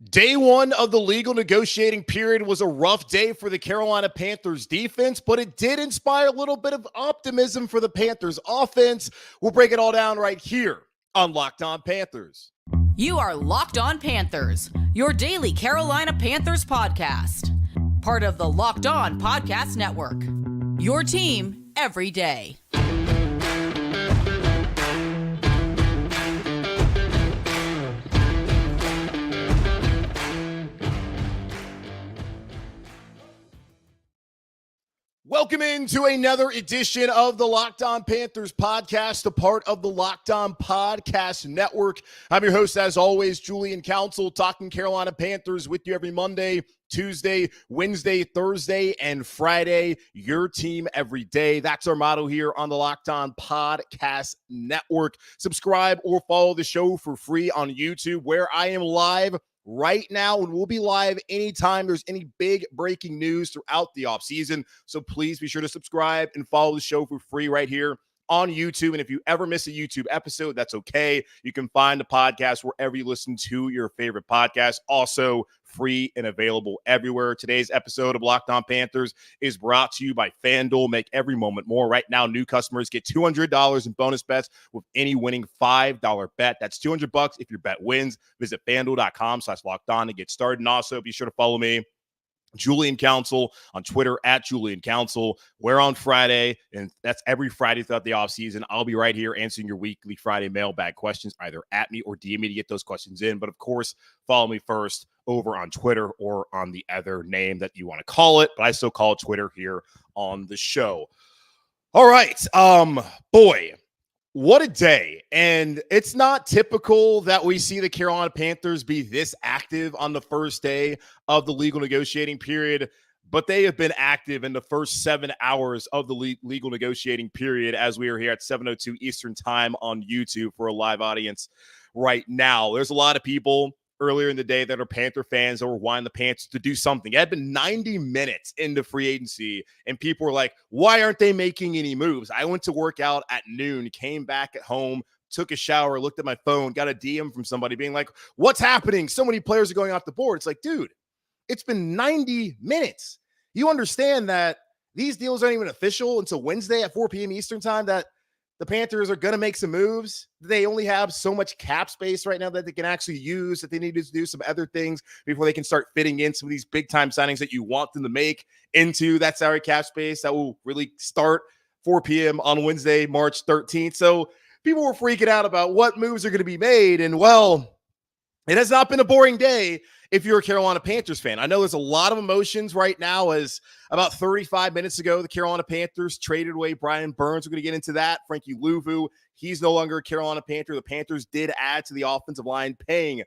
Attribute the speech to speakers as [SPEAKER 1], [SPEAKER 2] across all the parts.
[SPEAKER 1] Day one of the legal negotiating period was a rough day for the Carolina Panthers defense, but it did inspire a little bit of optimism for the Panthers offense. We'll break it all down right here on Locked On Panthers.
[SPEAKER 2] You are Locked On Panthers, your daily Carolina Panthers podcast. Part of the Locked On Podcast Network, your team every day.
[SPEAKER 1] Welcome into another edition of the Locked On Panthers podcast, a part of the Locked On Podcast Network. I'm your host, as always, Julian Council, talking Carolina Panthers with you every Monday, Tuesday, Wednesday, Thursday, and Friday. Your team every day. That's our motto here on the Locked On Podcast Network. Subscribe or follow the show for free on YouTube, where I am live right now, and we'll be live anytime there's any big breaking news throughout the offseason. So please be sure to subscribe and follow the show for free right here on YouTube. And if you ever miss a YouTube episode, that's okay. You can find the podcast wherever you listen to your favorite podcast. Also free and available everywhere. Today's episode of Locked On Panthers is brought to you by FanDuel. Make every moment more. Right now, new customers get $200 in bonus bets with any winning $5 bet. That's $200 if your bet wins. Visit FanDuel.com/lockedon to get started. And also, be sure to follow me, Julian Council, on Twitter at Julian Council. We're on Friday, and that's every Friday throughout the offseason. I'll be right here answering your weekly Friday mailbag questions, either at me or DM me to get those questions in. But of course, follow me first over on Twitter or on the other name that you want to call it. But I still call it Twitter here on the show. All right. Boy, what a day. And it's not typical that we see the Carolina Panthers be this active on the first day of the legal negotiating period, but they have been active in the first 7 hours of the legal negotiating period, as we are here at 7:02 Eastern time on YouTube for a live audience right now. There's a lot of people earlier in the day that are Panther fans that were wanting the Panthers to do something. It had been 90 minutes into free agency, and people were like, why aren't they making any moves? I went to work out at noon, came back at home, took a shower, looked at my phone, got a DM from somebody being like, what's happening? So many players are going off the board. It's like, dude, it's been 90 minutes. You understand that these deals aren't even official until Wednesday at 4 p.m. Eastern time, that the Panthers are going to make some moves. They only have so much cap space right now that they can actually use, that they need to do some other things before they can start fitting in some of these big-time signings that you want them to make into that salary cap space that will really start 4 p.m. on Wednesday, March 13th. So people were freaking out about what moves are going to be made. And, well, it has not been a boring day if you're a Carolina Panthers fan. I know there's a lot of emotions right now, as about 35 minutes ago, the Carolina Panthers traded away Brian Burns. We're going to get into that. Frankie Luvu, he's no longer a Carolina Panther. The Panthers did add to the offensive line, paying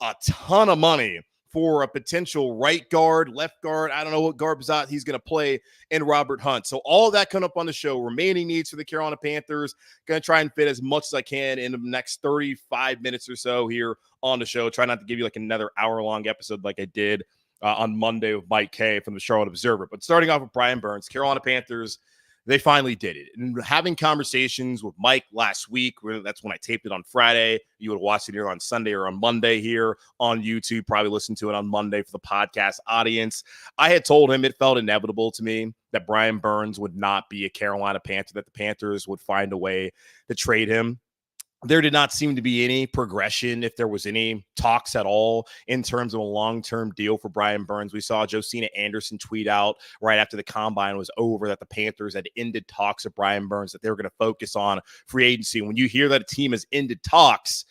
[SPEAKER 1] a ton of money for a potential right guard, left guard. I don't know what guard he's going to play in Robert Hunt. So all of that coming up on the show. Remaining needs for the Carolina Panthers. Going to try and fit as much as I can in the next 35 minutes or so here on the show. Try not to give you like another hour-long episode like I did on Monday with Mike Kay from the Charlotte Observer. But starting off with Brian Burns, Carolina Panthers, they finally did it. And having conversations with Mike last week, that's when I taped it on Friday. You would watch it here on Sunday or on Monday here on YouTube, probably listen to it on Monday for the podcast audience. I had told him it felt inevitable to me that Brian Burns would not be a Carolina Panther, that the Panthers would find a way to trade him. There did not seem to be any progression, if there was any talks at all, in terms of a long-term deal for Brian Burns. We saw Josina Anderson tweet out right after the combine was over that the Panthers had ended talks of Brian Burns, that they were going to focus on free agency. When you hear that a team has ended talks,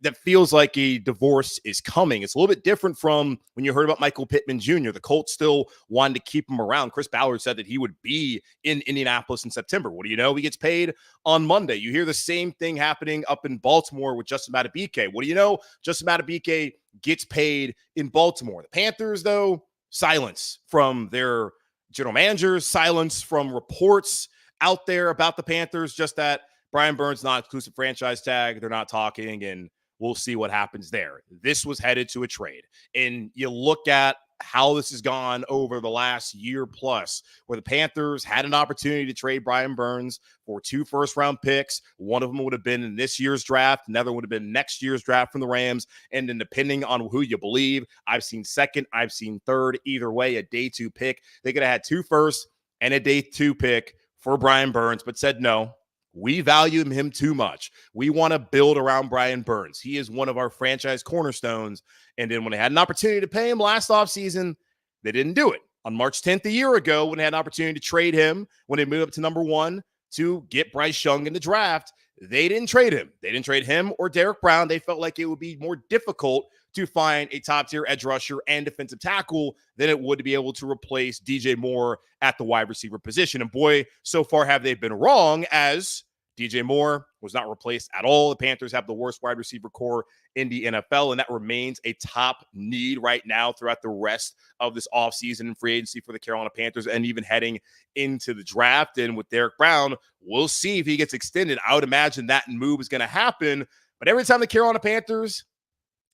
[SPEAKER 1] that feels like a divorce is coming. It's a little bit different from when you heard about Michael Pittman Jr. The Colts still wanted to keep him around. Chris Ballard said that he would be in Indianapolis in September. What do you know? He gets paid on Monday. You hear the same thing happening up in Baltimore with Justin Madubuike. What do you know? Justin Madubuike gets paid in Baltimore. The Panthers, though, silence from their general managers, silence from reports out there about the Panthers, just that Brian Burns non-exclusive franchise tag. They're not talking, and we'll see what happens there. This was headed to a trade. And you look at how this has gone over the last year plus, where the Panthers had an opportunity to trade Brian Burns for 2 first-round picks. One of them would have been in this year's draft. Another would have been next year's draft from the Rams. And then depending on who you believe, I've seen second, I've seen third. Either way, a day 2 pick. They could have had 2 firsts and a day 2 pick for Brian Burns, but said no. We value him too much. We want to build around Brian Burns. He is one of our franchise cornerstones. And then when they had an opportunity to pay him last offseason, they didn't do it. On March 10th a year ago, when they had an opportunity to trade him, when they moved up to number 1 to get Bryce Young in the draft, they didn't trade him. They didn't trade him or Derek Brown. They felt like it would be more difficult to find a top-tier edge rusher and defensive tackle than it would to be able to replace DJ Moore at the wide receiver position. And boy, so far have they been wrong, as DJ Moore was not replaced at all. The Panthers have the worst wide receiver core in the NFL, and that remains a top need right now throughout the rest of this offseason and free agency for the Carolina Panthers, and even heading into the draft. And with Derek Brown, we'll see if he gets extended. I would imagine that move is going to happen. But every time the Carolina Panthers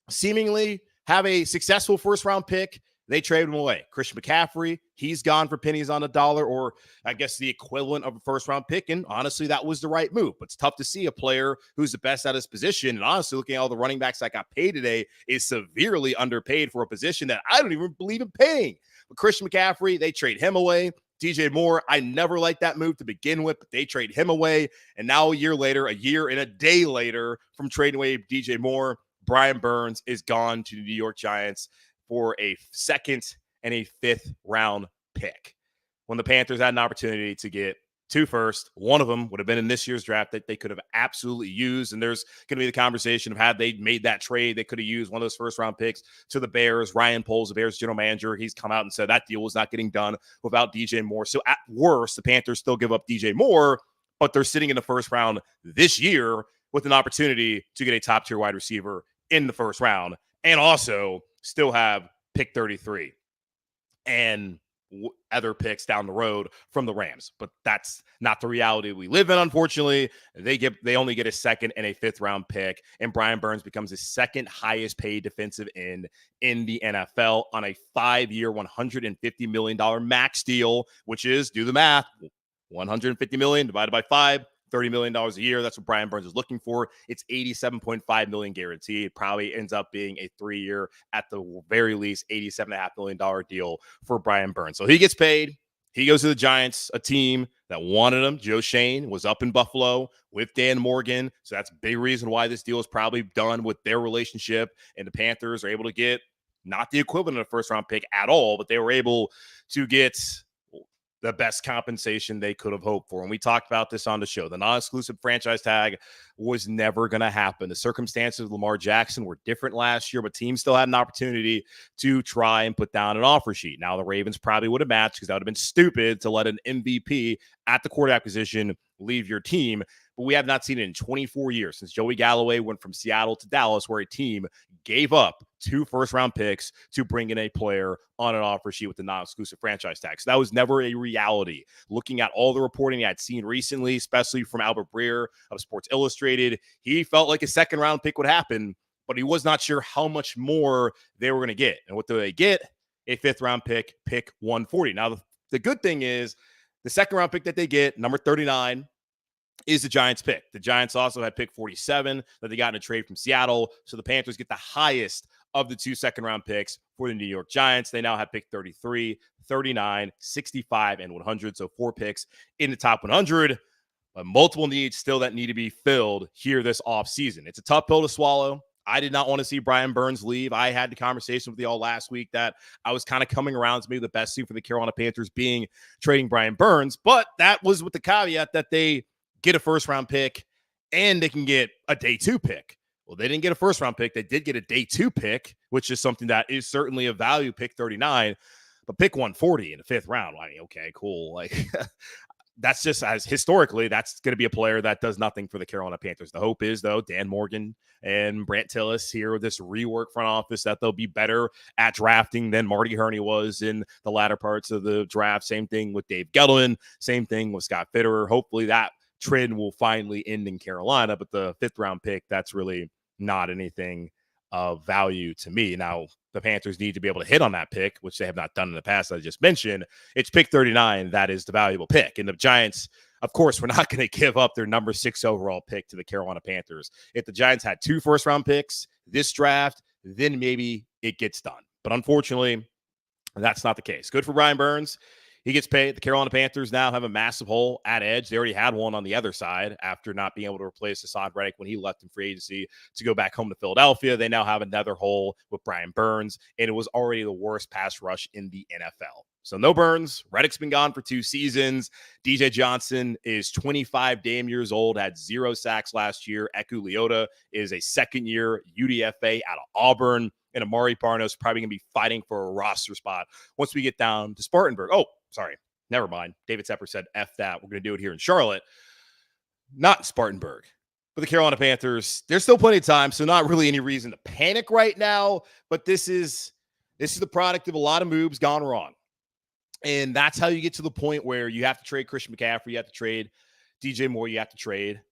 [SPEAKER 1] seemingly have a successful first-round pick, they trade him away. Christian McCaffrey, he's gone for pennies on a dollar, or I guess the equivalent of a first-round pick, and honestly, that was the right move. But it's tough to see a player who's the best at his position, and honestly, looking at all the running backs that got paid today, is severely underpaid for a position that I don't even believe in paying. But Christian McCaffrey, they trade him away. DJ Moore, I never liked that move to begin with, but they trade him away, and now a year and a day later from trading away DJ Moore, Brian Burns is gone to the New York Giants for a 2nd and a 5th round pick. When the Panthers had an opportunity to get 2 firsts, one of them would have been in this year's draft that they could have absolutely used. And there's going to be the conversation of had they made that trade, they could have used one of those first round picks to the Bears. Ryan Poles, the Bears general manager, he's come out and said that deal was not getting done without DJ Moore. So at worst, the Panthers still give up DJ Moore, but they're sitting in the first round this year with an opportunity to get a top tier wide receiver in the first round, and also still have pick 33 and other picks down the road from the Rams. But that's not the reality we live in, unfortunately. They only get a 2nd and a 5th round pick, and Brian Burns becomes the 2nd highest paid defensive end in the NFL on a 5-year, $150 million max deal, which is, do the math, $150 million divided by 5. $30 million a year. That's what Brian Burns is looking for. It's $87.5 million guaranteed. Probably ends up being a 3-year, at the very least, $87.5 million deal for Brian Burns. So he gets paid. He goes to the Giants, a team that wanted him. Joe Shane was up in Buffalo with Dan Morgan. So that's a big reason why this deal is probably done with their relationship. And the Panthers are able to get not the equivalent of a first-round pick at all, but they were able to get the best compensation they could have hoped for. And we talked about this on the show. The non-exclusive franchise tag was never going to happen. The circumstances of Lamar Jackson were different last year, but teams still had an opportunity to try and put down an offer sheet. Now, the Ravens probably would have matched, because that would have been stupid to let an MVP at the quarterback position leave your team. But we have not seen it in 24 years since Joey Galloway went from Seattle to Dallas, where a team gave up 2 first-round picks to bring in a player on an offer sheet with the non-exclusive franchise tag. So that was never a reality. Looking at all the reporting I'd seen recently, especially from Albert Breer of Sports Illustrated, he felt like a 2nd-round pick would happen, but he was not sure how much more they were going to get. And what do they get? A 5th-round pick, pick 140. Now, the good thing is the 2nd-round pick that they get, number 39, is the Giants pick. The Giants also had pick 47 that they got in a trade from Seattle. So the Panthers get the highest of the 2 second-round picks for the New York Giants. They now have pick 33, 39, 65, and 100. So 4 picks in the top 100. But multiple needs still that need to be filled here this offseason. It's a tough pill to swallow. I did not want to see Brian Burns leave. I had the conversation with y'all last week that I was kind of coming around to maybe the best suit for the Carolina Panthers being trading Brian Burns. But that was with the caveat that they get a first-round pick and they can get a day 2 pick. Well, they didn't get a first-round pick. They did get a day 2 pick, which is something that is certainly of value, pick 39. But pick 140 in the 5th round, I mean, okay, cool. Like, that's just, as historically, that's going to be a player that does nothing for the Carolina Panthers. The hope is, though, Dan Morgan and Brant Tillis here with this rework front office, that they'll be better at drafting than Marty Herney was in the latter parts of the draft. Same thing with Dave Gettleman. Same thing with Scott Fitterer. Hopefully that trend will finally end in Carolina, but the 5th round pick, that's really not anything of value to me. Now, the Panthers need to be able to hit on that pick, which they have not done in the past, as I just mentioned. It's pick 39 that is the valuable pick. And the Giants, of course, we're not going to give up their number 6 overall pick to the Carolina Panthers. If the Giants had 2 first-round picks this draft, then maybe it gets done. But unfortunately, that's not the case. Good for Brian Burns. He gets paid. The Carolina Panthers now have a massive hole at edge. They already had one on the other side after not being able to replace Hassan Reddick when he left in free agency to go back home to Philadelphia. They now have another hole with Brian Burns, and it was already the worst pass rush in the NFL. So no Burns. Reddick's been gone for 2 seasons. DJ Johnson is 25 damn years old, had 0 sacks last year. Eku Leota is a second-year UDFA out of Auburn. And Amari Parnos probably going to be fighting for a roster spot once we get down to Spartanburg. Oh, sorry. Never mind. David Tepper said, F that. We're going to do it here in Charlotte. Not Spartanburg. But the Carolina Panthers, there's still plenty of time, so not really any reason to panic right now. But this is the product of a lot of moves gone wrong. And that's how you get to the point where you have to trade Christian McCaffrey, you have to trade DJ Moore, you have to trade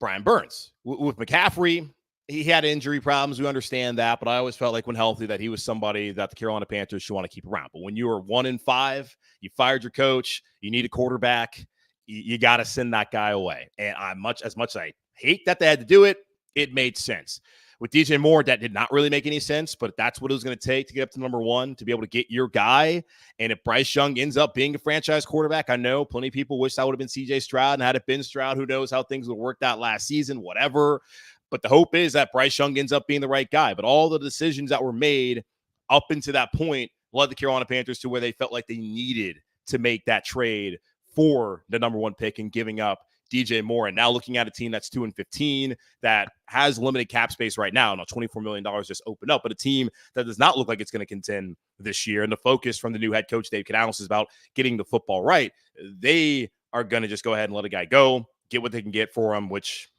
[SPEAKER 1] Brian Burns. With McCaffrey, he had injury problems. We understand that, but I always felt like when healthy that he was somebody that the Carolina Panthers should want to keep around. But when you are 1-5, you fired your coach, you need a quarterback, you got to send that guy away. And as much as I hate that they had to do it, it made sense. With DJ Moore, that did not really make any sense, but that's what it was going to take to get up to number 1, to be able to get your guy. And if Bryce Young ends up being a franchise quarterback, I know plenty of people wish that would have been CJ Stroud, and had it been Stroud, who knows how things would have worked out last season, whatever. But the hope is that Bryce Young ends up being the right guy. But all the decisions that were made up until that point led the Carolina Panthers to where they felt like they needed to make that trade for the number 1 pick and giving up DJ Moore. And now looking at a team that's 2-15 that has limited cap space right now. Now, $24 million just opened up, but a team that does not look like it's going to contend this year. And the focus from the new head coach, Dave Canales, is about getting the football right. They are going to just go ahead and let a guy go, get what they can get for him, which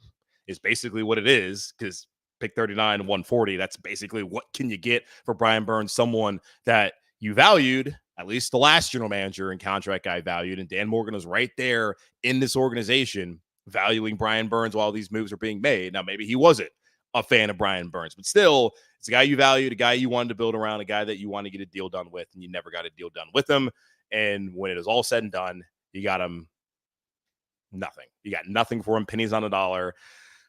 [SPEAKER 1] is basically what it is, because pick 39 and 140, that's basically what can you get for Brian Burns, someone that you valued, at least the last general manager and contract guy valued, and Dan Morgan was right there in this organization valuing Brian Burns while these moves are being made. Now, maybe he wasn't a fan of Brian Burns, but still, it's a guy you valued, a guy you wanted to build around, a guy that you want to get a deal done with, and you never got a deal done with him. And when it is all said and done, you got him nothing. You got nothing for him, pennies on a dollar.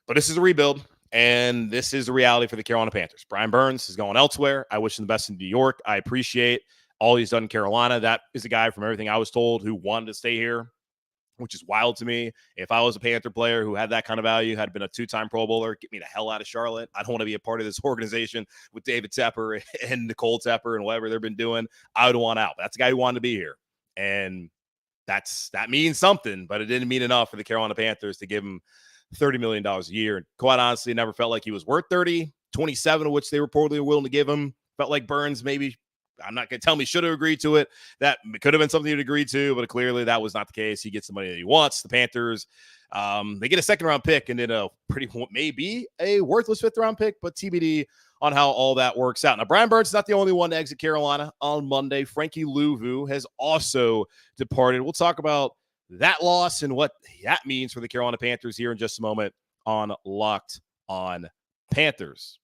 [SPEAKER 1] But this is a rebuild, and this is the reality for the Carolina Panthers. Brian Burns is going elsewhere. I wish him the best in New York. I appreciate all he's done in Carolina. That is a guy, from everything I was told, who wanted to stay here, which is wild to me. If I was a Panther player who had that kind of value, had been a 2-time Pro Bowler, get me the hell out of Charlotte. I don't want to be a part of this organization with David Tepper and Nicole Tepper and whatever they've been doing. I would want out. That's a guy who wanted to be here. And that means something, but it didn't mean enough for the Carolina Panthers to give him $30 million a year. And quite honestly, never felt like he was worth 30, 27 of which they reportedly were willing to give him. Felt like Burns maybe, I'm not going to tell me should have agreed to it. That could have been something he'd agreed to, but clearly that was not the case. He gets the money that he wants. The Panthers, they get a 2nd-round pick and then maybe a worthless 5th-round pick, but TBD on how all that works out. Now, Brian Burns is not the only one to exit Carolina on Monday. Frankie Luvu has also departed. We'll talk about that loss and what that means for the Carolina Panthers here in just a moment on Locked On Panthers.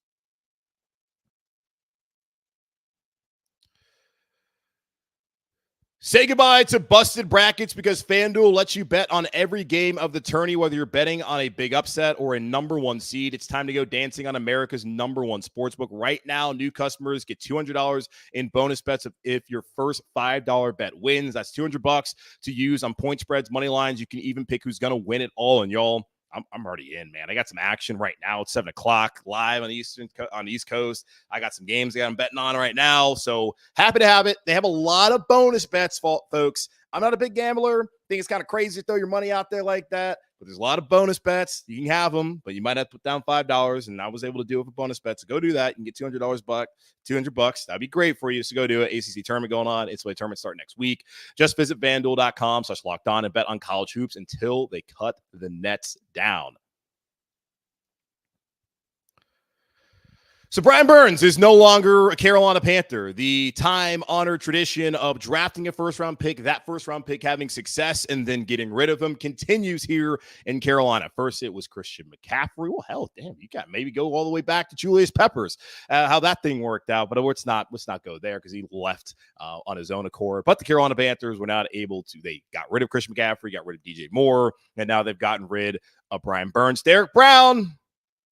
[SPEAKER 1] Say goodbye to busted brackets, because FanDuel lets you bet on every game of the tourney, whether you're betting on a big upset or a number 1 seed. It's time to go dancing on America's number 1 sportsbook. Right now, new customers get $200 in bonus bets if your first $5 bet wins. That's $200 to use on point spreads, money lines. You can even pick who's going to win it all. And y'all, I'm already in, man. I got some action right now. It's 7:00 live on the East Coast. I got some games that I'm betting on right now. So happy to have it. They have a lot of bonus bets, folks. I'm not a big gambler. I think it's kind of crazy to throw your money out there like that. But there's a lot of bonus bets. You can have them, but you might have to put down $5. And I was able to do it for bonus bets. So go do that. You can get $200. That'd be great for you. So go do it. ACC tournament going on. It's a tournament start next week. Just visit FanDuel.com/lockedon and bet on college hoops until they cut the nets down. So Brian Burns is no longer a Carolina Panther. The time-honored tradition of drafting a first-round pick, that first-round pick having success, and then getting rid of him continues here in Carolina. First, it was Christian McCaffrey. Well, hell, damn, you got maybe go all the way back to Julius Peppers, how that thing worked out. But let's not go there because he left on his own accord. But the Carolina Panthers were not able to. They got rid of Christian McCaffrey, got rid of DJ Moore, and now they've gotten rid of Brian Burns. Derek Brown,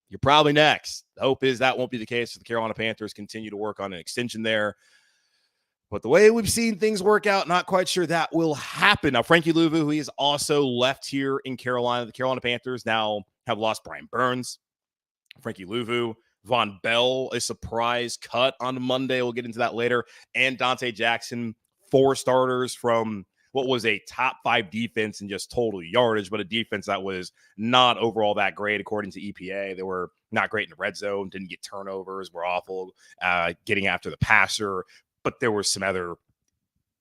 [SPEAKER 1] you're probably next. The hope is that won't be the case. The Carolina Panthers continue to work on an extension there. But the way we've seen things work out, not quite sure that will happen. Now, Frankie Luvu, who he is also left here in Carolina. The Carolina Panthers now have lost Brian Burns, Frankie Luvu, Von Bell, a surprise cut on Monday. We'll get into that later. And Dante Jackson, 4 starters from what was a top 5 defense in just total yardage, but a defense that was not overall that great according to EPA. They were not great in the red zone, didn't get turnovers, were awful getting after the passer, but there were some other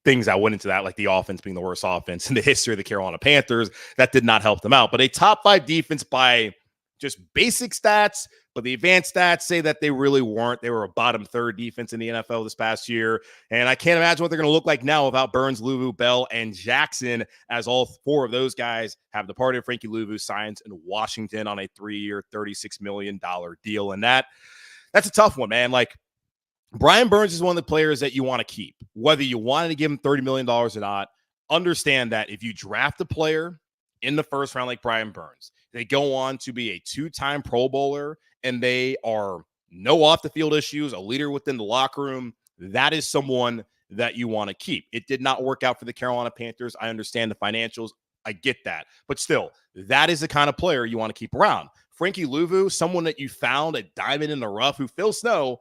[SPEAKER 1] things that went into that, like the offense being the worst offense in the history of the Carolina Panthers. That did not help them out. But a top 5 defense by just basic stats, but the advanced stats say that they really weren't. They were a bottom 3rd defense in the NFL this past year. And I can't imagine what they're going to look like now without Burns, Luvu, Bell, and Jackson, as all 4 of those guys have departed. Frankie Luvu signs in Washington on a 3-year, $36 million deal. And that's a tough one, man. Like, Brian Burns is one of the players that you want to keep. Whether you wanted to give him $30 million or not, understand that if you draft a player in the first round like Brian Burns, they go on to be a 2-time Pro Bowler, and they are no off-the-field issues, a leader within the locker room. That is someone that you want to keep. It did not work out for the Carolina Panthers. I understand the financials. I get that. But still, that is the kind of player you want to keep around. Frankie Luvu, someone that you found a diamond in the rough, who Phil Snow,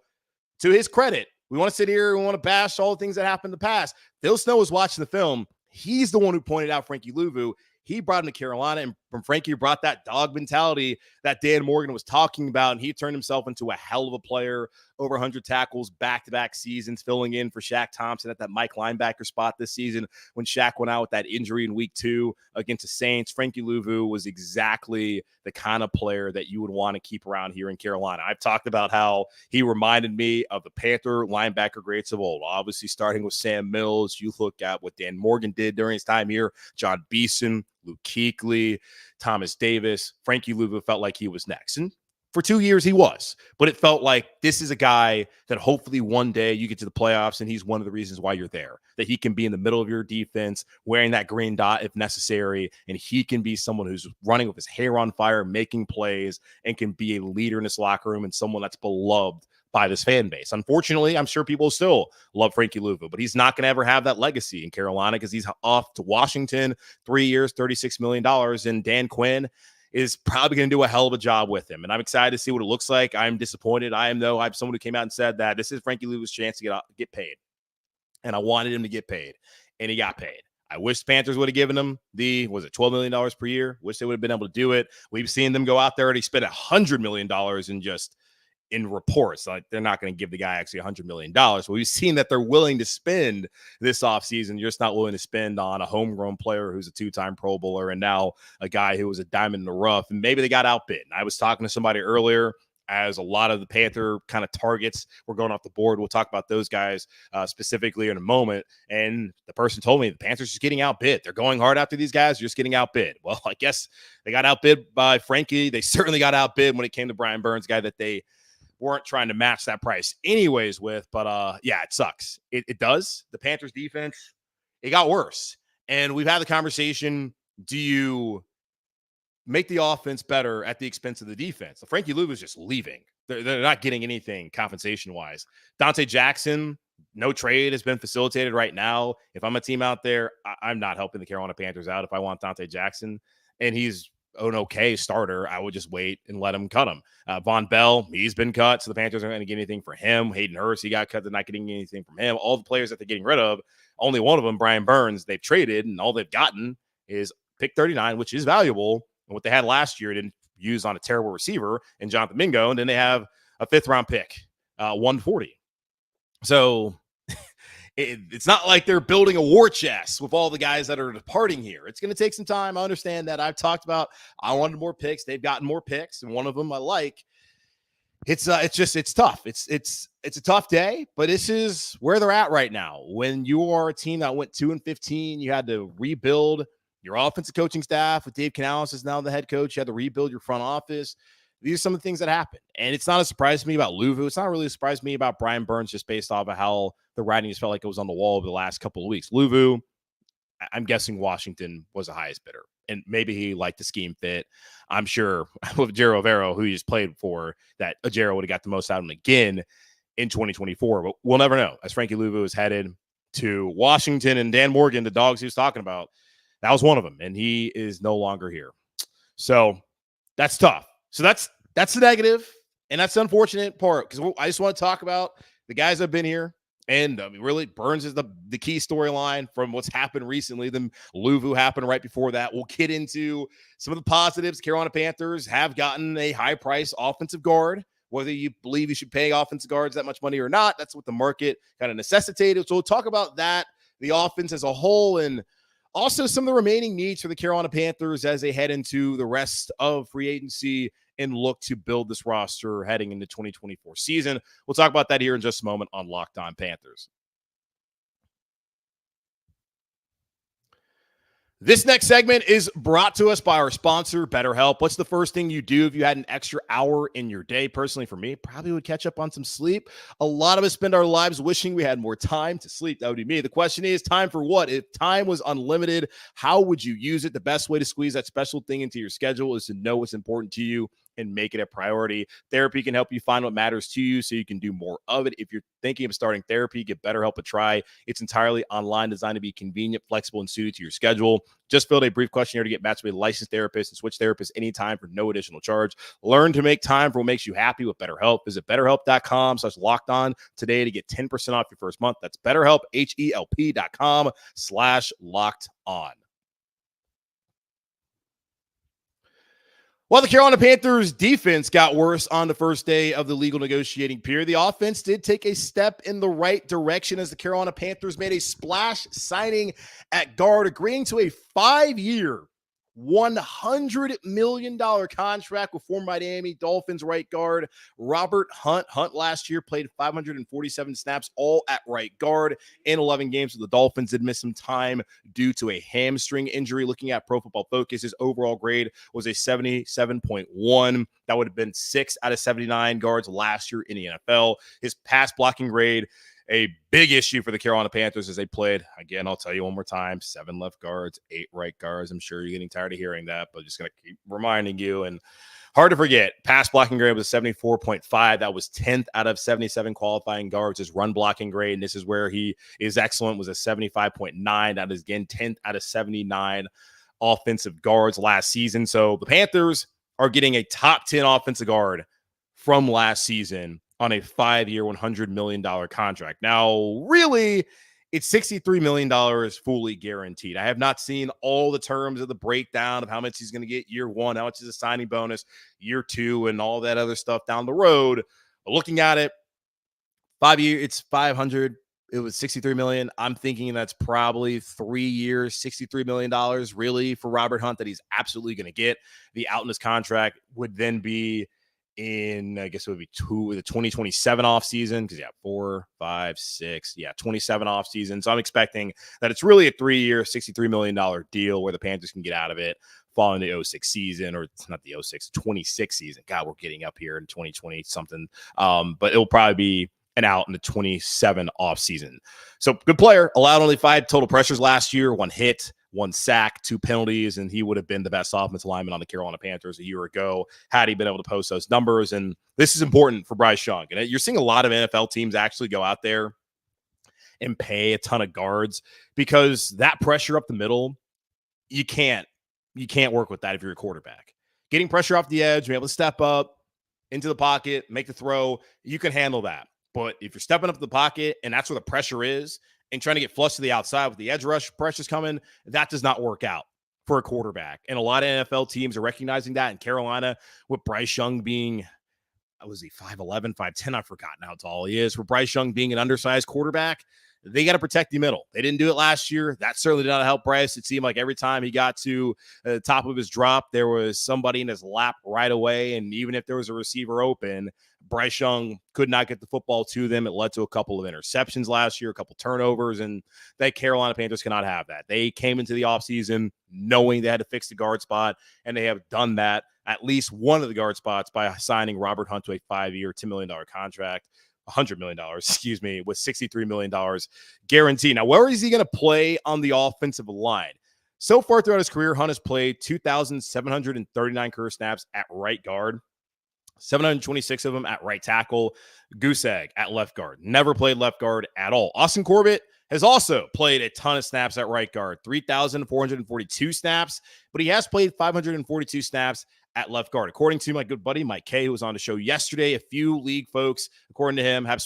[SPEAKER 1] to his credit, we want to sit here and we want to bash all the things that happened in the past. Phil Snow was watching the film. He's the one who pointed out Frankie Luvu. He brought him to Carolina, and from Frankie brought that dog mentality that Dan Morgan was talking about, and he turned himself into a hell of a player, over 100 tackles, back-to-back seasons, filling in for Shaq Thompson at that Mike linebacker spot this season when Shaq went out with that injury in week 2 against the Saints. Frankie Luvu was exactly the kind of player that you would want to keep around here in Carolina. I've talked about how he reminded me of the Panther linebacker greats of old, obviously starting with Sam Mills. You look at what Dan Morgan did during his time here, John Beeson, Luke Kuechly, Thomas Davis. Frankie Luvu felt like he was next. And for 2 years, he was. But it felt like this is a guy that hopefully one day you get to the playoffs, and he's one of the reasons why you're there, that he can be in the middle of your defense, wearing that green dot if necessary, and he can be someone who's running with his hair on fire, making plays, and can be a leader in this locker room and someone that's beloved by this fan base. Unfortunately, I'm sure people still love Frankie Luvu, but he's not going to ever have that legacy in Carolina because he's off to Washington, 3 years, $36 million, and Dan Quinn is probably going to do a hell of a job with him. And I'm excited to see what it looks like. I'm disappointed. I'm someone who came out and said that this is Frankie Luvu's chance to get paid. And I wanted him to get paid, and he got paid. I wish the Panthers would have given him $12 million per year? Wish they would have been able to do it. We've seen them go out there and he spent $100 million in reports. Like, they're not going to give the guy actually $100 million. But we've seen that they're willing to spend this offseason, just not willing to spend on a homegrown player who's a 2-time Pro Bowler and now a guy who was a diamond in the rough. And maybe they got outbid. I was talking to somebody earlier, as a lot of the Panther kind of targets were going off the board. We'll talk about those guys specifically in a moment. And the person told me the Panthers are just getting outbid. They're going hard after these guys. They're just getting outbid. Well, I guess they got outbid by Frankie. They certainly got outbid when it came to Brian Burns, guy that they weren't trying to match that price anyways with. But yeah, it sucks. It does. The Panthers defense, it got worse. And we've had the conversation, do you make the offense better at the expense of the defense? So Frankie Luvu is just leaving. They're not getting anything compensation-wise. Dante Jackson, no trade has been facilitated right now. If I'm a team out there, I'm not helping the Carolina Panthers out if I want Dante Jackson. And he's an okay starter. I would just wait and let him cut him. Von Bell, he's been cut, so the Panthers aren't going to get anything for him. Hayden Hurst, he got cut. They're not getting anything from him. All the players that they're getting rid of, only one of them, Brian Burns, they've traded, and all they've gotten is pick 39, which is valuable. And what they had last year didn't use on a terrible receiver in Jonathan Mingo, and then they have a 5th-round pick, 140. So it's not like they're building a war chest with all the guys that are departing here. It's going to take some time. I understand that. I've talked about I wanted more picks. They've gotten more picks, and one of them I like. It's tough. It's a tough day, but this is where they're at right now. When you are a team that went 2-15, you had to rebuild your offensive coaching staff with Dave Canales is now the head coach. You had to rebuild your front office. These are some of the things that happen. And it's not a surprise to me about Luvu. It's not really a surprise to me about Brian Burns just based off of how the writing has felt like it was on the wall over the last couple of weeks. Luvu, I'm guessing Washington was the highest bidder. And maybe he liked the scheme fit. I'm sure with Ejiro Evero, who he just played for, that Ejiro would have got the most out of him again in 2024. But we'll never know. As Frankie Luvu is headed to Washington, and Dan Morgan, the dogs he was talking about, that was one of them. And he is no longer here. So that's tough. So that's the negative, and that's the unfortunate part, because I just want to talk about the guys that have been here. And I mean, really, Burns is the key storyline from what's happened recently. Then Luvu happened right before that. We'll get into some of the positives. Carolina Panthers have gotten a high-price offensive guard. Whether you believe you should pay offensive guards that much money or not, that's what the market kind of necessitated. So we'll talk about that, the offense as a whole, and also some of the remaining needs for the Carolina Panthers as they head into the rest of free agency and look to build this roster heading into 2024 season. We'll talk about that here in just a moment on Locked On Panthers. This next segment is brought to us by our sponsor, BetterHelp. What's the first thing you do if you had an extra hour in your day? Personally, for me, probably would catch up on some sleep. A lot of us spend our lives wishing we had more time to sleep. That would be me. The question is, time for what? If time was unlimited, how would you use it? The best way to squeeze that special thing into your schedule is to know what's important to you and make it a priority. Therapy can help you find what matters to you so you can do more of it. If you're thinking of starting therapy, give BetterHelp a try. It's entirely online, designed to be convenient, flexible, and suited to your schedule. Just fill out a brief questionnaire to get matched with a licensed therapist and switch therapists anytime for no additional charge. Learn to make time for what makes you happy with BetterHelp. Visit BetterHelp.com/lockedon today to get 10% off your first month. That's BetterHelp, HELP.com/lockedon. While the Carolina Panthers defense got worse on the first day of the legal negotiating period, the offense did take a step in the right direction as the Carolina Panthers made a splash signing at guard, agreeing to a 5-year, $100 million contract with former Miami Dolphins right guard Robert Hunt. Hunt last year played 547 snaps, all at right guard in 11 games with the Dolphins. Did miss some time due to a hamstring injury. Looking at Pro Football Focus, his overall grade was a 77.1. That would have been 6 out of 79 guards last year in the NFL. His pass blocking grade, a big issue for the Carolina Panthers as they played. Again, I'll tell you one more time, 7 left guards, 8 right guards. I'm sure you're getting tired of hearing that, but just going to keep reminding you. And hard to forget, pass blocking grade was 74.5. That was 10th out of 77 qualifying guards. His run blocking grade, and this is where he is excellent, was a 75.9. That is, again, 10th out of 79 offensive guards last season. So the Panthers are getting a top 10 offensive guard from last season on a 5-year, $100 million contract. Now, really, it's $63 million fully guaranteed. I have not seen all the terms of the breakdown of how much he's going to get year 1, how much is a signing bonus, year 2, and all that other stuff down the road. But looking at it, 5 years, it's 500. It was $63 million. I'm thinking that's probably 3 years, $63 million really for Robert Hunt that he's absolutely going to get. The out in his contract would then be in, I guess it would be the 2027 offseason, because 4, 5, 6, 27 offseason. So I'm expecting that it's really a 3-year, $63 million deal where the Panthers can get out of it following the 06 season, or it's not the 06, 26 season. God, we're getting up here in 2020 something. But it'll probably be an out in the 27 offseason. So good player, allowed only 5 total pressures last year, 1 hit, 1 sack, 2 penalties, and he would have been the best offensive lineman on the Carolina Panthers a year ago had he been able to post those numbers. And this is important for Bryce Young. And you're seeing a lot of NFL teams actually go out there and pay a ton of guards, because that pressure up the middle, you can't work with that if you're a quarterback. Getting pressure off the edge, being able to step up into the pocket, make the throw, you can handle that. But if you're stepping up to the pocket and that's where the pressure is, and trying to get flush to the outside with the edge rush pressures coming, that does not work out for a quarterback. And a lot of NFL teams are recognizing that. In Carolina, with Bryce Young being, was he 5'11", 5'10"? I've forgotten how tall he is. For Bryce Young being an undersized quarterback, they got to protect the middle. They didn't do it last year. That certainly did not help Bryce. It seemed like every time he got to the top of his drop, there was somebody in his lap right away. And even if there was a receiver open, Bryce Young could not get the football to them. It led to a couple of interceptions last year, a couple turnovers, and the Carolina Panthers cannot have that. They came into the offseason knowing they had to fix the guard spot, and they have done that at least one of the guard spots by signing Robert Hunt to a 5-year, $10 million contract. $100 million, with $63 million guaranteed. Now, where is he going to play on the offensive line? So far throughout his career, Hunt has played 2,739 career snaps at right guard, 726 of them at right tackle, goose egg at left guard. Never played left guard at all. Austin Corbett has also played a ton of snaps at right guard, 3,442 snaps, but he has played 542 snaps at left guard. According to my good buddy Mike Kay, who was on the show yesterday, a few league folks, according to him, he's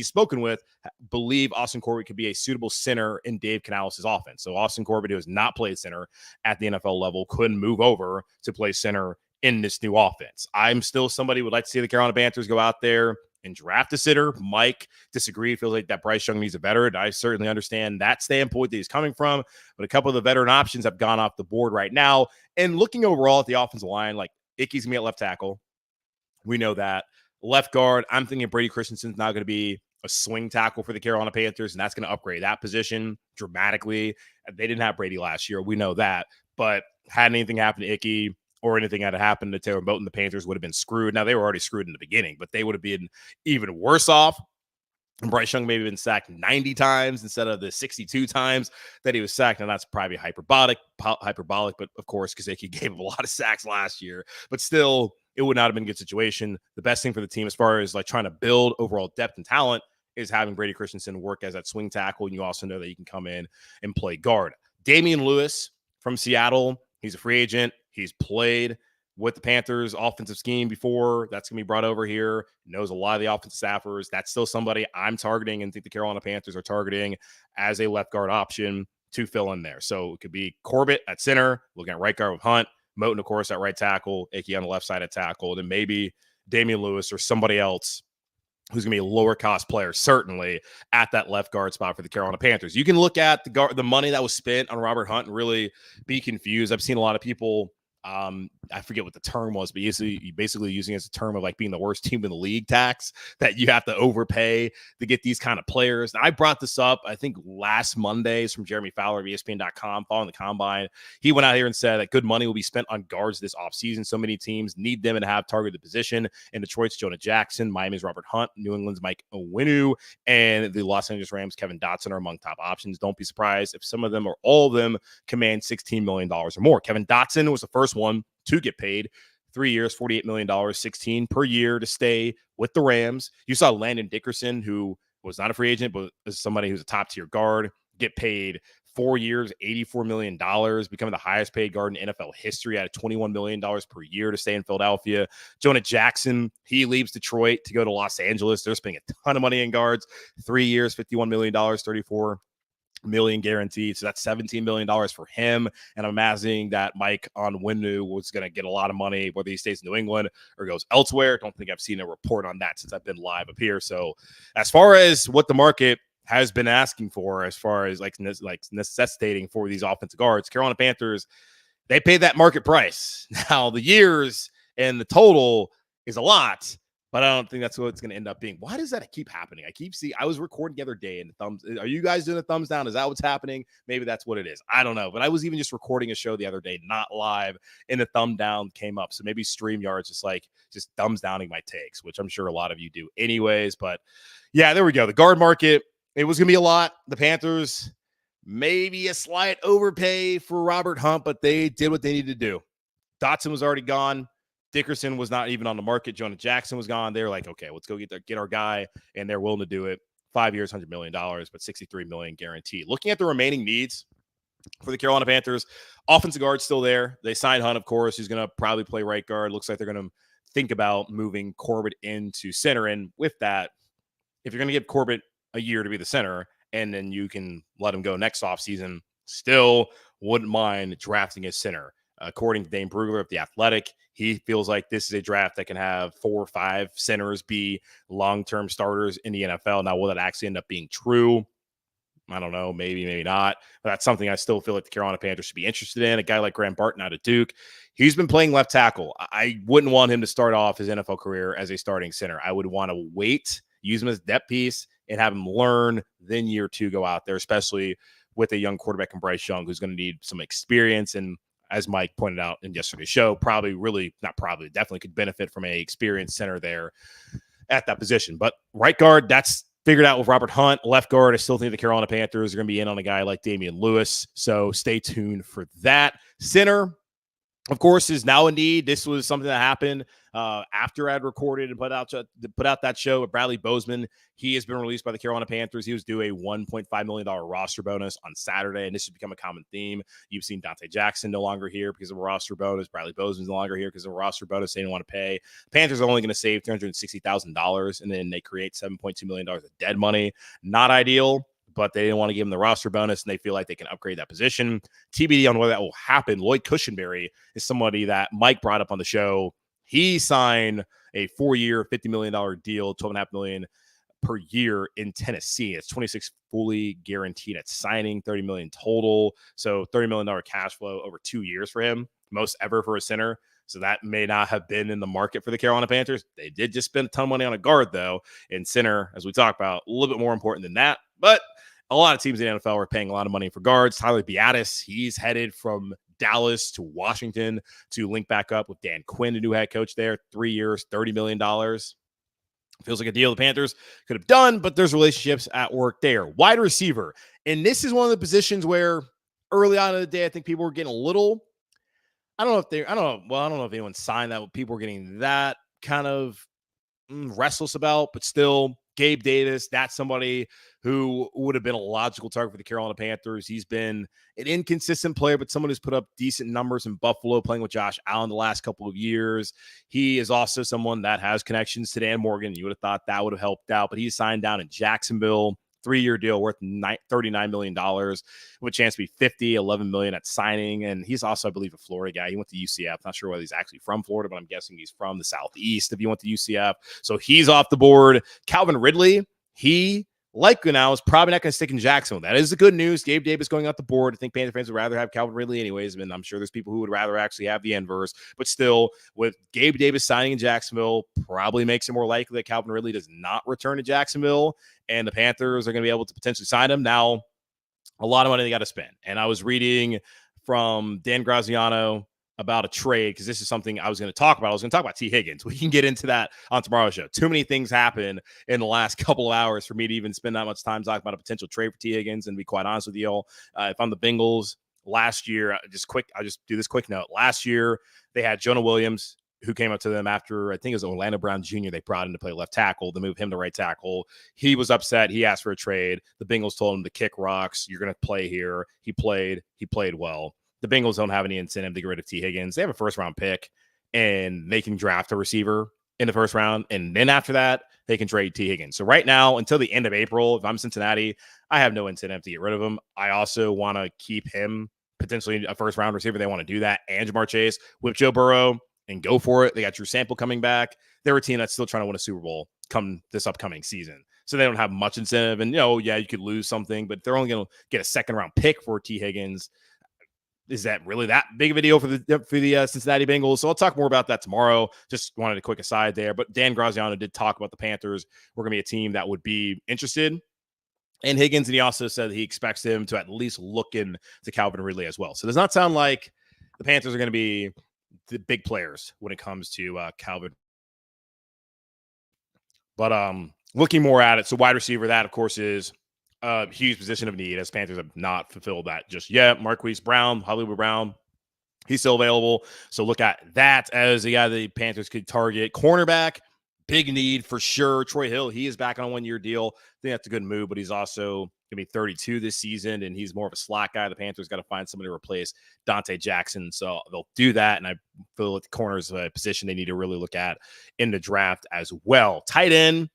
[SPEAKER 1] spoken with, believe Austin Corbett could be a suitable center in Dave Canales' offense. So Austin Corbett, who has not played center at the NFL level, couldn't move over to play center in this new offense. I'm still somebody who would like to see the Carolina Panthers go out there and draft a sitter. Mike disagreed, feels like that Bryce Young needs a veteran. I certainly understand that standpoint that he's coming from, but a couple of the veteran options have gone off the board right now. And looking overall at the offensive line, like Icky's going to be at left tackle. We know that. Left guard, I'm thinking Brady Christensen's now going to be a swing tackle for the Carolina Panthers, and that's going to upgrade that position dramatically. They didn't have Brady last year. We know that. But had anything happened to Icky or anything had happened to Taylor Moton, the Panthers would have been screwed. Now, they were already screwed in the beginning, but they would have been even worse off. And Bryce Young maybe been sacked 90 times instead of the 62 times that he was sacked. And that's probably hyperbolic, but of course, because he gave him a lot of sacks last year. But still, it would not have been a good situation. The best thing for the team as far as like trying to build overall depth and talent is having Brady Christensen work as that swing tackle. And you also know that you can come in and play guard. Damian Lewis from Seattle, he's a free agent. He's played with the Panthers offensive scheme before. That's going to be brought over here. Knows a lot of the offensive staffers. That's still somebody I'm targeting and think the Carolina Panthers are targeting as a left guard option to fill in there. So it could be Corbett at center, looking at right guard with Hunt, Moton, of course, at right tackle, Icky on the left side at tackle, then maybe Damian Lewis or somebody else who's going to be a lower cost player, certainly at that left guard spot for the Carolina Panthers. You can look at the money that was spent on Robert Hunt and really be confused. I've seen a lot of people, I forget what the term was, but basically using it as a term of like being the worst team in the league tax, that you have to overpay to get these kind of players. And I brought this up, I think last Monday's from Jeremy Fowler of ESPN.com following the combine. He went out here and said that good money will be spent on guards this offseason. So many teams need them and have targeted the position. In Detroit's Jonah Jackson, Miami's Robert Hunt, New England's Mike Onwenu, and the Los Angeles Rams' Kevin Dotson are among top options. Don't be surprised if some of them or all of them command $16 million or more. Kevin Dotson was the first one to get paid 3 years, $48 million, 16 per year to stay with the Rams. You saw Landon Dickerson, who was not a free agent, but is somebody who's a top tier guard, get paid 4 years, $84 million, becoming the highest paid guard in NFL history at $21 million per year to stay in Philadelphia. Jonah Jackson, he leaves Detroit to go to Los Angeles. They're spending a ton of money in guards, 3 years, $51 million, $34 million guaranteed. So that's $17 million for him. And I'm imagining that Mike Onwenu was going to get a lot of money, whether he stays in New England or goes elsewhere. Don't think I've seen a report on that since I've been live up here. So as far as what the market has been asking for, as far as like necessitating for these offensive guards, Carolina Panthers, they pay that market price. Now the years and the total is a lot, but I don't think that's what it's going to end up being. Why does that keep happening? I was recording the other day and the thumbs. Are you guys doing the thumbs down? Is that what's happening? Maybe that's what it is. I don't know. But I was even just recording a show the other day, not live, and the thumb down came up. So maybe StreamYard's just thumbs downing my takes, which I'm sure a lot of you do anyways. But yeah, there we go. The guard market, it was going to be a lot. The Panthers, maybe a slight overpay for Robert Hunt, but they did what they needed to do. Dotson was already gone. Dickerson was not even on the market. Jonah Jackson was gone. They're like, okay, let's go get our guy, and they're willing to do it. 5 years, $100 million, but $63 million guaranteed. Looking at the remaining needs for the Carolina Panthers, offensive guard still there. They signed Hunt, of course. He's going to probably play right guard. Looks like they're going to think about moving Corbett into center. And with that, if you're going to give Corbett a year to be the center, and then you can let him go next offseason, still wouldn't mind drafting a center. According to Dane Brugler of The Athletic, he feels like this is a draft that can have 4 or 5 centers be long-term starters in the NFL. Now, will that actually end up being true? I don't know, maybe, maybe not. But that's something I still feel like the Carolina Panthers should be interested in. A guy like Graham Barton out of Duke, he's been playing left tackle. I wouldn't want him to start off his NFL career as a starting center. I would want to wait, use him as a depth piece, and have him learn, then year 2 go out there, especially with a young quarterback in Bryce Young, who's going to need some experience. And as Mike pointed out in yesterday's show, definitely could benefit from a experienced center there at that position. But right guard, that's figured out with Robert Hunt. Left guard, I still think the Carolina Panthers are going to be in on a guy like Damian Lewis. So stay tuned for that. Center, of course, is now a need. This was something that happened after I'd recorded and put out that show with Bradley Bozeman. He has been released by the Carolina Panthers. He was due a $1.5 million roster bonus on Saturday, and this has become a common theme. You've seen Dante Jackson no longer here because of a roster bonus. Bradley Bozeman's no longer here because of a roster bonus they didn't want to pay. Panthers are only going to save $360,000, and then they create $7.2 million of dead money. Not ideal, but they didn't want to give him the roster bonus, and they feel like they can upgrade that position. TBD on whether that will happen. Lloyd Cushenberry is somebody that Mike brought up on the show. He signed a 4-year, $50 million deal, $12.5 million per year in Tennessee. It's 26 fully guaranteed at signing, $30 million total. So $30 million cash flow over 2 years for him, most ever for a center. So that may not have been in the market for the Carolina Panthers. They did just spend a ton of money on a guard, though. And center, as we talked about, a little bit more important than that. But a lot of teams in the NFL are paying a lot of money for guards. Tyler Biadasz, he's headed from Dallas to Washington to link back up with Dan Quinn, the new head coach there. 3 years, $30 million. Feels like a deal the Panthers could have done, but there's relationships at work there. Wide receiver. And this is one of the positions where early on in the day, I think people were getting a little, I don't know if anyone signed that. People were getting that kind of restless about, but still, Gabe Davis, that's somebody who would have been a logical target for the Carolina Panthers. He's been an inconsistent player, but someone who's put up decent numbers in Buffalo, playing with Josh Allen the last couple of years. He is also someone that has connections to Dan Morgan. You would have thought that would have helped out, but he's signed down in Jacksonville. 3-year deal worth $39 million with a chance to be $11 million at signing. And he's also, I believe, a Florida guy. He went to UCF. Not sure whether he's actually from Florida, but I'm guessing he's from the Southeast if he went to UCF. So he's off the board. Calvin Ridley, he, like now, is probably not going to stick in Jacksonville. That is the good news. Gabe Davis going off the board. I think Panther fans would rather have Calvin Ridley anyways. I mean, I'm sure there's people who would rather actually have the inverse. But still, with Gabe Davis signing in Jacksonville, probably makes it more likely that Calvin Ridley does not return to Jacksonville, and the Panthers are going to be able to potentially sign him. Now, a lot of money they got to spend. And I was reading from Dan Graziano about a trade, because this is something I was going to talk about. I was going to talk about T. Higgins. We can get into that on tomorrow's show. Too many things happen in the last couple of hours for me to even spend that much time talking about a potential trade for T. Higgins. And to be quite honest with you all, if I'm the Bengals last year, I'll just do this quick note. Last year, they had Jonah Williams, who came up to them after, I think it was Orlando Brown Jr. They brought him to play left tackle. They moved him to right tackle. He was upset. He asked for a trade. The Bengals told him to kick rocks. You're going to play here. He played well. The Bengals don't have any incentive to get rid of T. Higgins. They have a first-round pick, and they can draft a receiver in the first round. And then after that, they can trade T. Higgins. So right now, until the end of April, if I'm Cincinnati, I have no incentive to get rid of him. I also want to keep him potentially a first-round receiver. They want to do that. And Jamar Chase with Joe Burrow and go for it. They got Drew Sample coming back. They're a team that's still trying to win a Super Bowl come this upcoming season. So they don't have much incentive. And, you could lose something, but they're only going to get a second-round pick for T. Higgins. Is that really that big of a deal for the Cincinnati Bengals? So I'll talk more about that tomorrow. Just wanted a quick aside there. But Dan Graziano did talk about the Panthers. We're going to be a team that would be interested in Higgins, and he also said he expects him to at least look into Calvin Ridley as well. So it does not sound like the Panthers are going to be the big players when it comes to Calvin. But looking more at it, so wide receiver, that, of course, is a huge position of need, as Panthers have not fulfilled that just yet. Marquise Brown, Hollywood Brown, he's still available. So look at that as a guy the Panthers could target. Cornerback, big need for sure. Troy Hill, he is back on a 1-year deal. I think that's a good move, but he's also going to be 32 this season, and he's more of a slot guy. The Panthers got to find somebody to replace Dante Jackson, so they'll do that, and I feel like the corners a position they need to really look at in the draft as well. Tight end,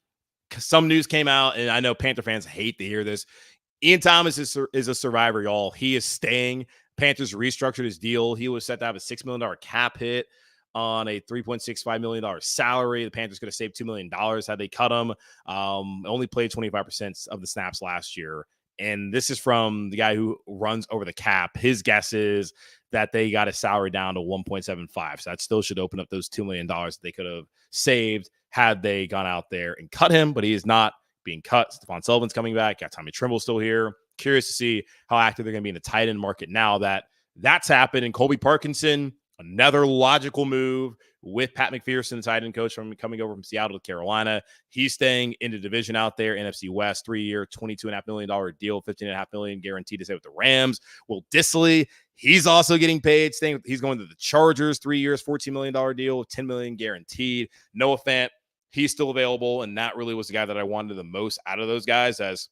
[SPEAKER 1] some news came out, and I know Panther fans hate to hear this. Ian Thomas is a survivor, y'all. He is staying. Panthers restructured his deal. He was set to have a $6 million cap hit on a $3.65 million salary. The Panthers could have saved $2 million had they cut him. Only played 25% of the snaps last year. And this is from the guy who runs over the cap. His guess is that they got his salary down to 1.75. So that still should open up those $2 million that they could have saved had they gone out there and cut him. But he is not being cut. Stephon Sullivan's coming back. Got Tommy Trimble still here. Curious to see how active they're going to be in the tight end market now that that's happened. And Colby Parkinson, another logical move with Pat McPherson, the tight end coach coming over from Seattle to Carolina. He's staying in the division out there, NFC West, 3-year, $22.5 million deal, $15.5 million guaranteed to stay with the Rams. Will Dissly, he's also getting paid. He's going to the Chargers, 3 years, $14 million deal, $10 million guaranteed. Noah Fant, he's still available, and that really was the guy that I wanted the most out of those guys. As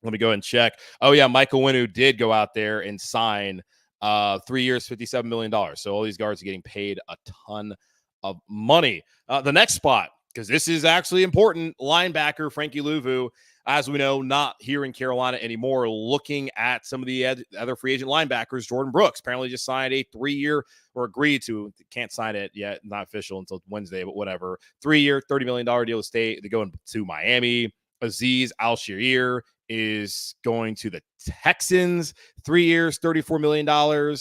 [SPEAKER 1] let me go ahead and check. Oh, yeah, Michael Winu did go out there and sign 3 years, $57 million. So all these guards are getting paid a ton of money. The next spot, because this is actually important, linebacker Frankie Luvu, as we know, not here in Carolina anymore. Looking at some of the other free agent linebackers, Jordan Brooks apparently just signed a 3-year, or agreed to, can't sign it yet, not official until Wednesday, but whatever. 3-year, $30 million deal to go to Miami. Azeez Al-Shaair is going to the Texans, 3 years, $34 million. Both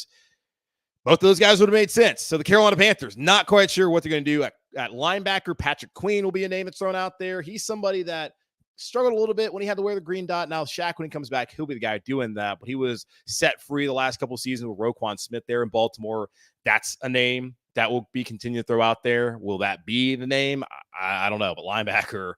[SPEAKER 1] of those guys would have made sense. So the Carolina Panthers, not quite sure what they're going to do at linebacker. Patrick Queen will be a name that's thrown out there. He's somebody that struggled a little bit when he had to wear the green dot. Now Shaq, when he comes back, he'll be the guy doing that. But he was set free the last couple of seasons with Roquan Smith there in Baltimore. That's a name that will be continued to throw out there. Will that be the name? I don't know. But linebacker,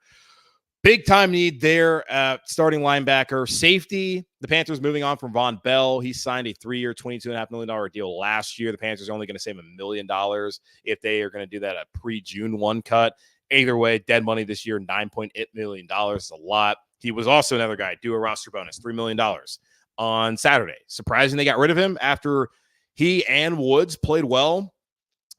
[SPEAKER 1] big time need there. Starting linebacker. Safety, the Panthers moving on from Von Bell. He signed a 3-year, $22.5 million deal last year. The Panthers are only going to save $1 million if they are going to do that at pre-June 1 cut. Either way, dead money this year, $9.8 million. It's a lot. He was also another guy, do a roster bonus, $3 million on Saturday. Surprising they got rid of him after he and Woods played well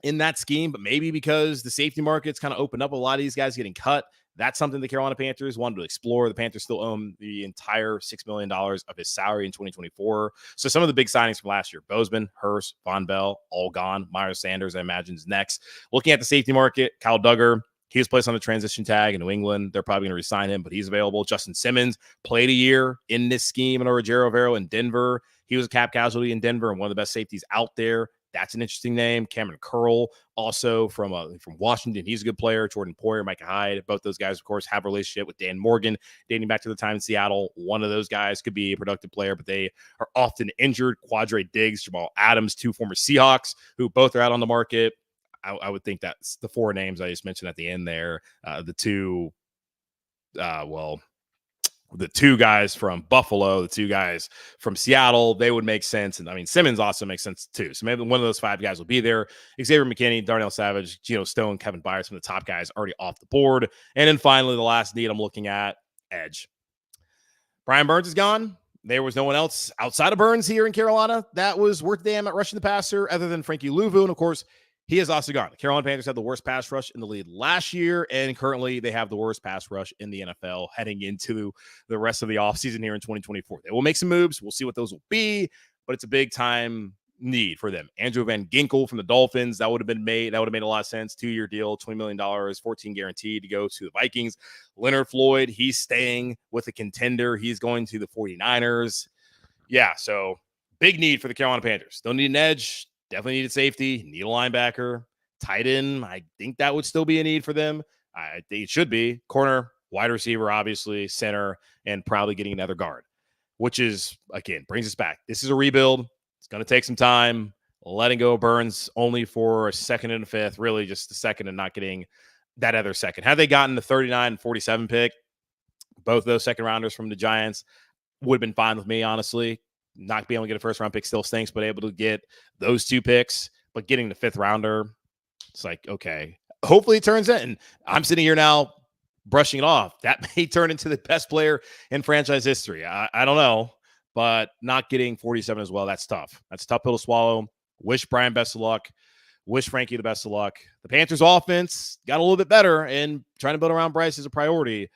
[SPEAKER 1] in that scheme, but maybe because the safety market's kind of opened up, a lot of these guys getting cut. That's something the Carolina Panthers wanted to explore. The Panthers still own the entire $6 million of his salary in 2024. So some of the big signings from last year, Bozeman, Hurst, Von Bell, all gone. Myers Sanders, I imagine, is next. Looking at the safety market, Kyle Duggar, he was placed on a transition tag in New England. They're probably going to re-sign him, but he's available. Justin Simmons played a year in this scheme in Rogero Vero in Denver. He was a cap casualty in Denver and one of the best safeties out there. That's an interesting name. Cameron Curl, also from Washington. He's a good player. Jordan Poyer, Micah Hyde. Both those guys, of course, have a relationship with Dan Morgan dating back to the time in Seattle. One of those guys could be a productive player, but they are often injured. Quadre Diggs, Jamal Adams, 2 former Seahawks, who both are out on the market. I would think that's the 4 names I just mentioned at the end there. The two guys from Buffalo, the 2 guys from Seattle, they would make sense. And I mean, Simmons also makes sense too. So maybe one of those 5 guys will be there. Xavier McKinney, Darnell Savage, Geno Stone, Kevin Byers, from the top guys already off the board. And then finally, the last need I'm looking at, edge. Brian Burns is gone. There was no one else outside of Burns here in Carolina that was worth damn at rushing the passer other than Frankie Luvu. And of course, he is also gone. The Carolina Panthers had the worst pass rush in the league last year, and currently they have the worst pass rush in the NFL heading into the rest of the offseason here in 2024. They will make some moves. We'll see what those will be, but it's a big-time need for them. Andrew Van Ginkel from the Dolphins, that would have made a lot of sense. 2-year deal, $20 million, 14 guaranteed to go to the Vikings. Leonard Floyd, he's staying with a contender. He's going to the 49ers. Yeah, so big need for the Carolina Panthers. Don't need an edge. Definitely needed safety, need a linebacker, tight end. I think that would still be a need for them. I think it should be. Corner, wide receiver, obviously, center, and probably getting another guard, which is, again, brings us back. This is a rebuild. It's going to take some time. Letting go of Burns only for a second and a fifth, really just a second and not getting that other second. Had they gotten the 39 and 47 pick, both those second rounders from the Giants would have been fine with me, honestly. Not being able to get a first round pick still stinks, but able to get those 2 picks, but getting the 5th rounder, it's like, okay, hopefully it turns in. And I'm sitting here now brushing it off. That may turn into the best player in franchise history. I don't know, but not getting 47 as well, that's tough. That's a tough pill to swallow. Wish Brian best of luck. Wish Frankie the best of luck. The Panthers offense got a little bit better, and trying to build around Bryce is a priority.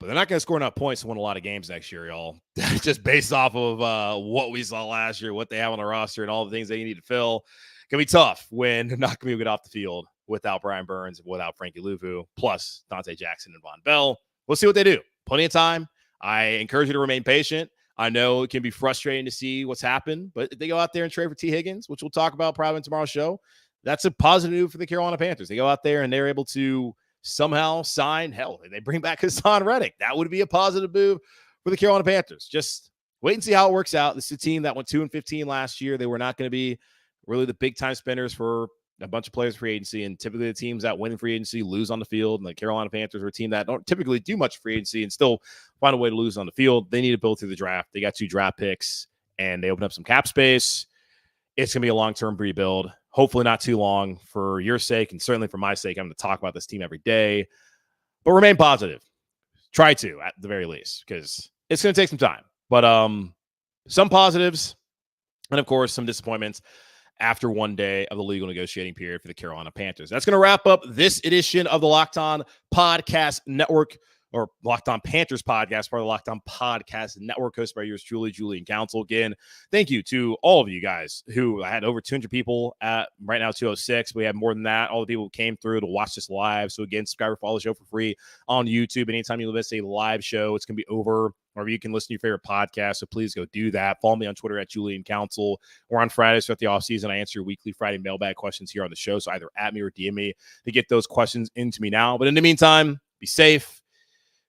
[SPEAKER 1] but they're not going to score enough points to win a lot of games next year, y'all. Just based off of what we saw last year, what they have on the roster, and all the things they need to fill. It's going to be tough when they're not going to get off the field without Brian Burns, without Frankie Luvu, plus Dante Jackson and Von Bell. We'll see what they do. Plenty of time. I encourage you to remain patient. I know it can be frustrating to see what's happened, but if they go out there and trade for T. Higgins, which we'll talk about probably in tomorrow's show, that's a positive move for the Carolina Panthers. They go out there and they're able to somehow sign, they bring back Hassan Reddick. That would be a positive move for the Carolina Panthers. Just wait and see how it works out. This is a team that went 2-15 last year. They were not going to be really the big time spenders for a bunch of players free agency, and typically the teams that win in free agency lose on the field, and the Carolina Panthers are a team that don't typically do much free agency and still find a way to lose on the field. They need to build through the draft. They got 2 draft picks, and they open up some cap space. It's going to be a long-term rebuild. Hopefully not too long for your sake, and certainly for my sake. I'm going to talk about this team every day, but remain positive. Try to, at the very least, because it's going to take some time. But some positives, and of course, some disappointments after one day of the legal negotiating period for the Carolina Panthers. That's going to wrap up this edition of the Locked On Podcast Network, or Locked On Panthers podcast, part of the Locked On Podcast Network, hosted by yours truly, Julian Council. Again, thank you to all of you guys who had over 200 people at right now 206. We have more than that. All the people who came through to watch this live. So again, subscribe or follow the show for free on YouTube. Anytime you miss a live show, it's going to be over, or you can listen to your favorite podcast. So please go do that. Follow me on Twitter at Julian Council. Or on Fridays throughout the offseason, I answer your weekly Friday mailbag questions here on the show. So either at me or DM me to get those questions into me now. But in the meantime, be safe.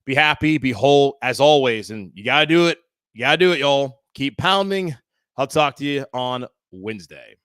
[SPEAKER 1] Be happy, be whole, as always. And you got to do it. You got to do it, y'all. Keep pounding. I'll talk to you on Wednesday.